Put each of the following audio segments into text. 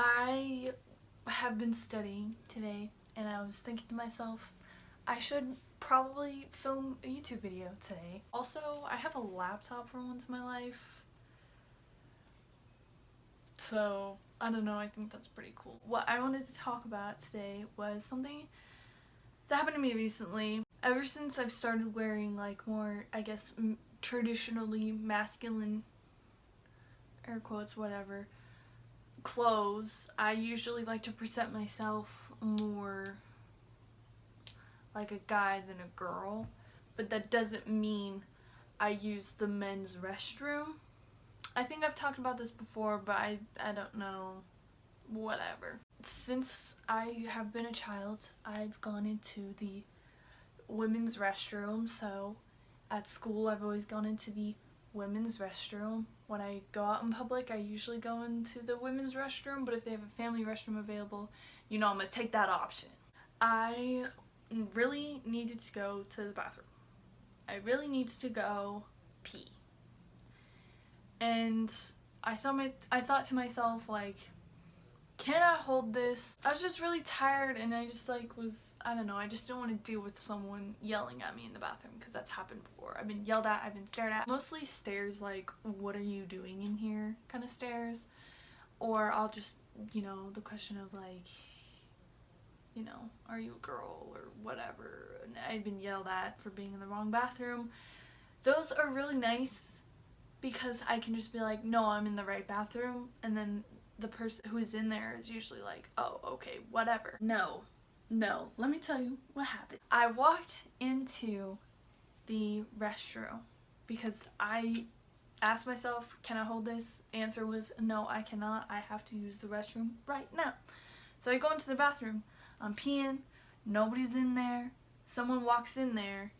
I have been studying today and I was thinking to myself, I should probably film a YouTube video today. Also, I have a laptop for once in my life. So, I don't know, I think that's pretty cool. What I wanted to talk about today was something that happened to me recently. Ever since I've started wearing like more, I guess, traditionally masculine, air quotes, whatever, clothes, I usually like to present myself more like a guy than a girl, but that doesn't mean I use the men's restroom. I think I've talked about this before, but I don't know, whatever. Since I have been a child, I've gone into the women's restroom, so at school I've always gone into the women's restroom. When I go out in public, I usually go into the women's restroom, but if they have a family restroom available, you know I'm gonna take that option. I really needed to go to the bathroom. I really needed to go pee. And I thought to myself, like, can I hold this? I was just really tired and I just I don't know, I just didn't want to deal with someone yelling at me in the bathroom because that's happened before. I've been yelled at, I've been stared at. Mostly stares like, what are you doing in here kind of stares. Or I'll just, you know, the question of like, you know, are you a girl or whatever. And I've been yelled at for being in the wrong bathroom. Those are really nice because I can just be like, no, I'm in the right bathroom, and then the person who is in there is usually like, oh, okay, whatever. No, let me tell you what happened. I walked into the restroom because I asked myself, can I hold this? Answer was, no, I cannot. I have to use the restroom right now. So I go into the bathroom, I'm peeing, nobody's in there, someone walks in there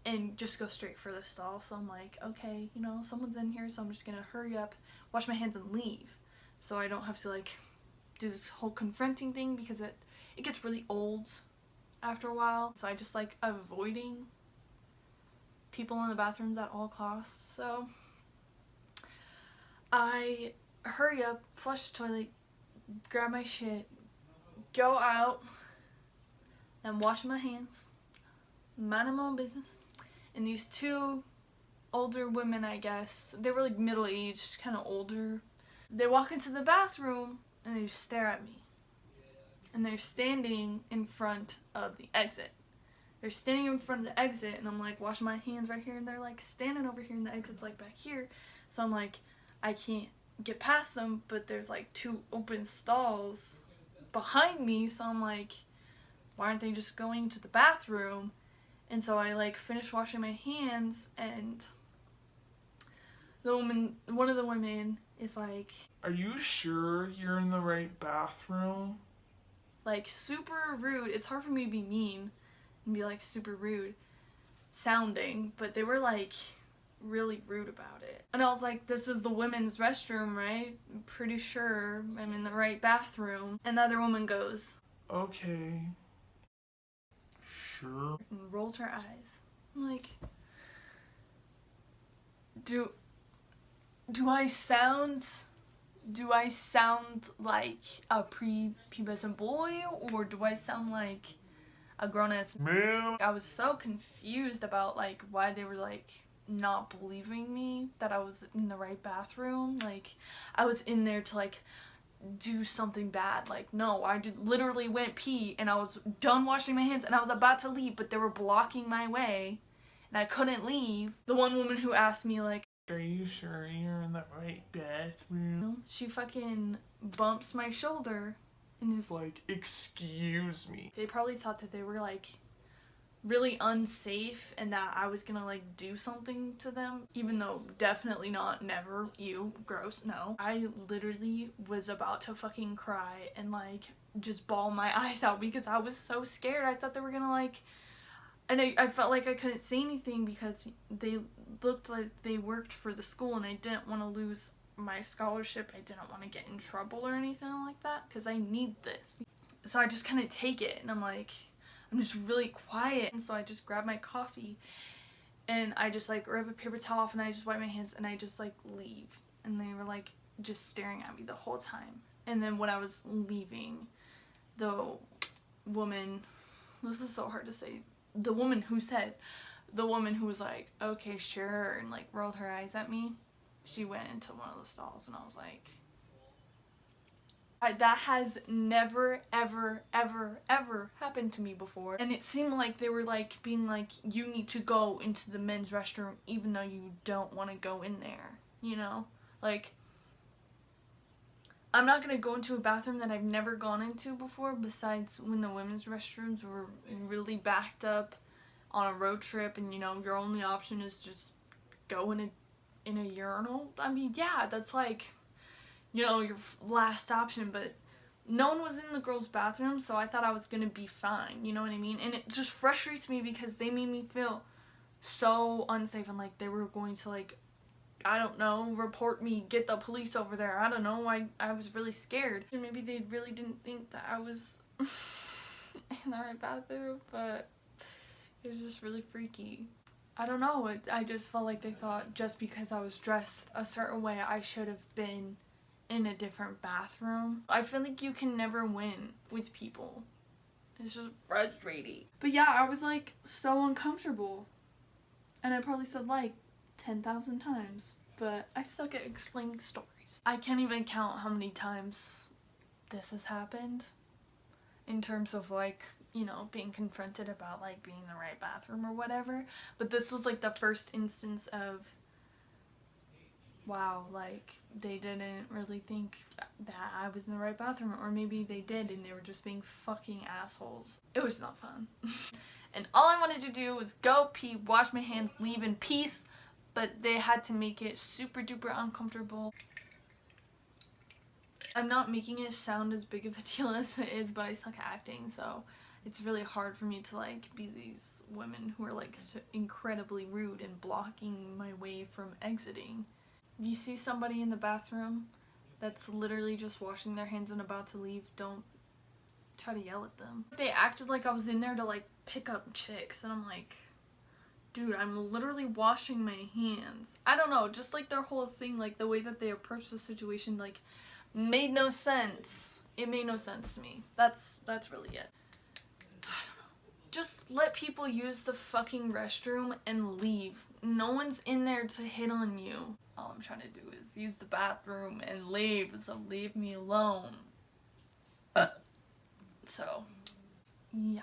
and just go straight for the stall. So I'm like, okay, you know, someone's in here, so I'm just gonna hurry up, wash my hands and leave. So I don't have to like do this whole confronting thing because it gets really old after a while. So I just like avoiding people in the bathrooms at all costs. So I hurry up, flush the toilet, grab my shit, go out, and wash my hands, mind my own business. And these two older women, I guess, they were like middle-aged, kind of older. They walk into the bathroom and they just stare at me. And they're standing in front of the exit. They're standing in front of the exit and I'm like washing my hands right here and they're like standing over here and the exit's like back here. So I'm like, I can't get past them, but there's like two open stalls behind me. So I'm like, why aren't they just going to the bathroom? And so I like finished washing my hands and one of the women is like, are you sure you're in the right bathroom? Like super rude. It's hard for me to be mean and be like super rude sounding, but they were like really rude about it. And I was like, this is the women's restroom, right? I'm pretty sure I'm in the right bathroom. And the other woman goes, okay, sure. And rolls her eyes. I'm like, do I sound like a prepubescent boy, or do I sound like a grown-ass man? I was so confused about like why they were like not believing me that I was in the right bathroom. Like I was in there to like do something bad. Like no, I literally went pee and I was done washing my hands and I was about to leave, but they were blocking my way and I couldn't leave. The one woman who asked me like, are you sure you're in the right bathroom? She fucking bumps my shoulder and is like, excuse me. They probably thought that they were like really unsafe and that I was gonna like do something to them, even though definitely not, never, ew, gross, no. I literally was about to fucking cry and like just bawl my eyes out because I was so scared. I thought they were gonna like, and I felt like I couldn't say anything because they looked like they worked for the school and I didn't want to lose my scholarship. I didn't want to get in trouble or anything like that because I need this. So I just kind of take it and I'm like, I'm just really quiet. And so I just grab my coffee and I just like rip a paper towel off and I just wipe my hands and I just like leave. And they were like just staring at me the whole time. And then when I was leaving, the woman, this is so hard to say, the woman who was like, okay, sure, and like rolled her eyes at me, she went into one of the stalls, and I was like, that has never, ever, ever, ever happened to me before. And it seemed like they were like being like, you need to go into the men's restroom even though you don't want to go in there, you know? Like, I'm not gonna go into a bathroom that I've never gone into before, besides when the women's restrooms were really backed up on a road trip and, you know, your only option is just go in a urinal. I mean, yeah, that's like, you know, your last option, but no one was in the girls' bathroom, so I thought I was gonna be fine, you know what I mean? And it just frustrates me because they made me feel so unsafe, and like they were going to, like, I don't know, report me, get the police over there, I don't know, I was really scared. And maybe they really didn't think that I was in the right bathroom, but it was just really freaky. I don't know, I just felt like they thought just because I was dressed a certain way, I should have been in a different bathroom. I feel like you can never win with people. It's just frustrating. But yeah, I was like so uncomfortable. And I probably said like 10,000 times, but I suck at explaining stories. I can't even count how many times this has happened in terms of like, you know, being confronted about like being in the right bathroom or whatever. But this was like the first instance of, wow, like they didn't really think that I was in the right bathroom, or maybe they did and they were just being fucking assholes. It was not fun. And all I wanted to do was go pee, wash my hands, leave in peace, but they had to make it super duper uncomfortable. I'm not making it sound as big of a deal as it is, but I suck at acting, so it's really hard for me to like be these women who are like so incredibly rude and blocking my way from exiting. You see somebody in the bathroom that's literally just washing their hands and about to leave, don't try to yell at them. They acted like I was in there to like pick up chicks, and I'm like, dude, I'm literally washing my hands. I don't know, just like their whole thing, like the way that they approached the situation, like made no sense. It made no sense to me. That's really it. I don't know. Just let people use the fucking restroom and leave. No one's in there to hit on you. All I'm trying to do is use the bathroom and leave, so leave me alone. So, yeah.